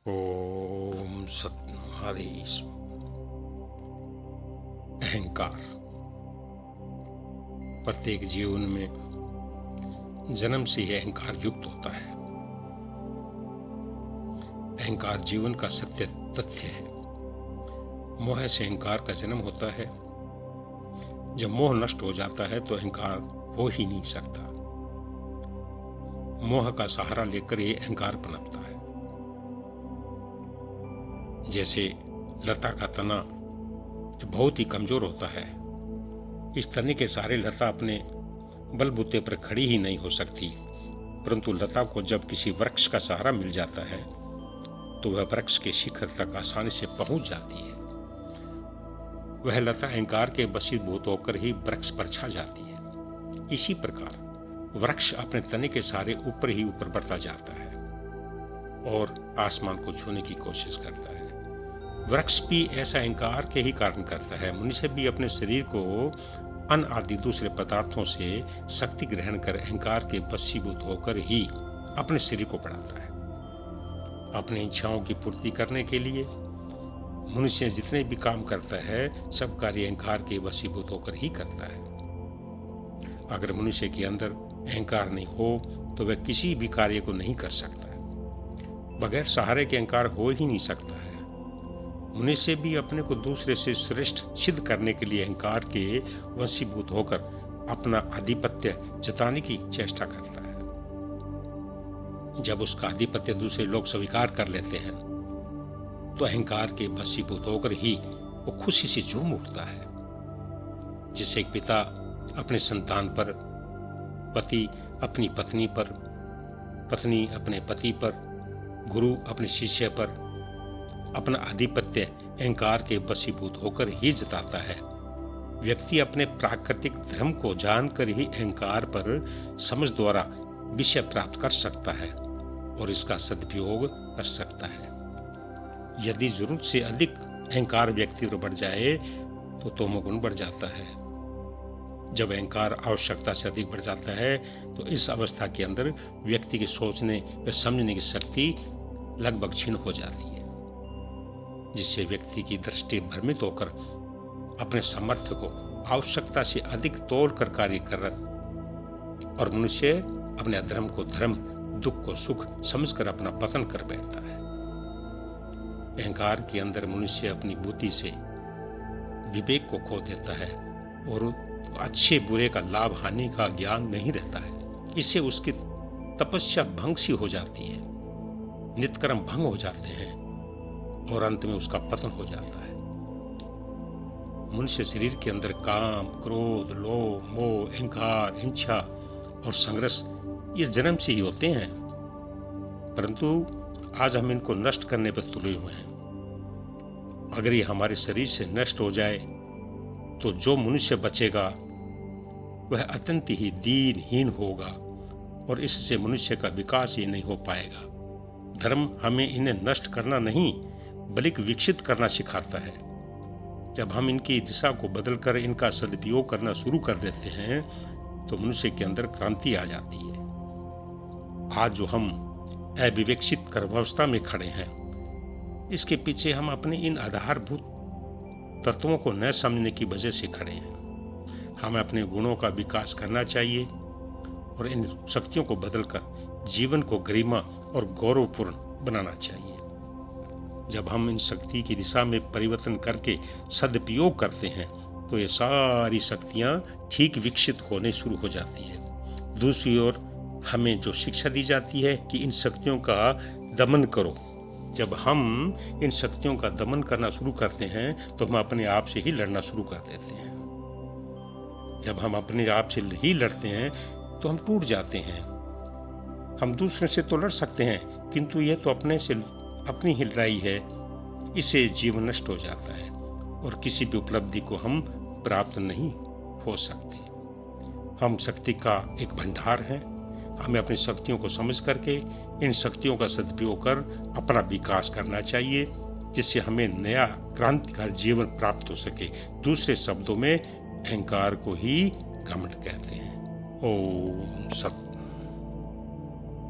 ओम सतनारीश। अहंकार प्रत्येक जीवन में जन्म से ही अहंकार युक्त होता है। अहंकार जीवन का सत्य तथ्य है। मोह से अहंकार का जन्म होता है। जब मोह नष्ट हो जाता है तो अहंकार हो ही नहीं सकता। मोह का सहारा लेकर ये अहंकार पनपता है। जैसे लता का तना जो बहुत ही कमजोर होता है, इस तने के सहारे लता अपने बलबूते पर खड़ी ही नहीं हो सकती, परंतु लता को जब किसी वृक्ष का सहारा मिल जाता है तो वह वृक्ष के शिखर तक आसानी से पहुंच जाती है। वह लता अहंकार के वशीभूत होकर ही वृक्ष पर छा जाती है। इसी प्रकार वृक्ष अपने तने के सहारे ऊपर ही ऊपर बढ़ता जाता है और आसमान को छूने की कोशिश करता है। वृक्ष भी ऐसा अहंकार के ही कारण करता है। मनुष्य भी अपने शरीर को अन्न आदि दूसरे पदार्थों से शक्ति ग्रहण कर अहंकार के वशीभूत होकर ही अपने शरीर को बढ़ाता है। अपनी इच्छाओं की पूर्ति करने के लिए मनुष्य जितने भी काम करता है सब कार्य अहंकार के वशीभूत होकर ही करता है। अगर मनुष्य के अंदर अहंकार नहीं हो तो वह किसी भी कार्य को नहीं कर सकता है। बगैर सहारे के अहंकार हो ही नहीं सकता है। मनुष्य भी अपने को दूसरे से श्रेष्ठ सिद्ध करने के लिए अहंकार के वशीभूत होकर अपना आधिपत्य जताने की चेष्टा करता है। जब उसका आधिपत्य दूसरे लोग स्वीकार कर लेते हैं तो अहंकार के वशीभूत होकर ही वो खुशी से झूम उठता है। जैसे एक पिता अपने संतान पर, पति अपनी पत्नी पर, पत्नी अपने पति पर, गुरु अपने शिष्य पर अपना आधिपत्य अहंकार के वशीभूत होकर ही जताता है। व्यक्ति अपने प्राकृतिक धर्म को जानकर ही अहंकार पर समझ द्वारा विषय प्राप्त कर सकता है और इसका सदुपयोग कर सकता है। यदि जरूरत से अधिक अहंकार व्यक्ति पर बढ़ जाए तो तमोगुण बढ़ जाता है। जब अहंकार आवश्यकता से अधिक बढ़ जाता है तो इस अवस्था के अंदर व्यक्ति के सोचने व समझने की शक्ति लगभग क्षीण हो जाती है, जिससे व्यक्ति की दृष्टि भ्रमित होकर अपने सामर्थ्य को आवश्यकता से अधिक तोड़ कर कार्य कर और मनुष्य अपने अधर्म को धर्म, दुख को सुख समझकर अपना पतन कर बैठता है। अहंकार के अंदर मनुष्य अपनी बुद्धि से विवेक को खो देता है और अच्छे बुरे का लाभ हानि का ज्ञान नहीं रहता है। इससे उसकी तपस्या भंग सी हो जाती है, नित्यकर्म भंग हो जाते हैं और अंत में उसका पतन हो जाता है। मनुष्य शरीर के अंदर काम, क्रोध, लोभ, मोह, अहंकार, इच्छा और संघर्ष ये जन्म से ही होते हैं, परंतु आज हम इनको नष्ट करने पर तुले हुए हैं। अगर ये हमारे शरीर से नष्ट हो जाए तो जो मनुष्य बचेगा वह अत्यंत ही दीनहीन होगा और इससे मनुष्य का विकास ही नहीं हो पाएगा। धर्म हमें इन्हें नष्ट करना नहीं बल्कि विकसित करना सिखाता है। जब हम इनकी दिशा को बदलकर इनका सदुपयोग करना शुरू कर देते हैं तो मनुष्य के अंदर क्रांति आ जाती है। आज जो हम अविवेक्षित गर्भावस्था में खड़े हैं, इसके पीछे हम अपने इन आधारभूत तत्वों को न समझने की वजह से खड़े हैं। हमें अपने गुणों का विकास करना चाहिए और इन शक्तियों को बदलकर जीवन को गरिमा और गौरवपूर्ण बनाना चाहिए। जब हम इन शक्ति की दिशा में परिवर्तन करके सदुपयोग करते हैं तो ये सारी शक्तियां ठीक विकसित होने शुरू हो जाती है। दूसरी ओर हमें जो शिक्षा दी जाती है कि इन शक्तियों का दमन करो, जब हम इन शक्तियों का दमन करना शुरू करते हैं तो हम अपने आप से ही लड़ना शुरू कर देते हैं। जब हम अपने आप से ही लड़ते हैं तो हम टूट जाते हैं। हम दूसरे से तो लड़ सकते हैं किंतु यह तो अपनी ही लड़ाई है, इससे जीवन नष्ट हो जाता है और किसी भी उपलब्धि को हम प्राप्त नहीं हो सकते। हम शक्ति का एक भंडार है। हमें अपनी शक्तियों को समझ करके इन शक्तियों का सदुपयोग कर अपना विकास करना चाहिए, जिससे हमें नया क्रांतिकारी जीवन प्राप्त हो सके। दूसरे शब्दों में अहंकार को ही घमंड कहते हैं। ओम सत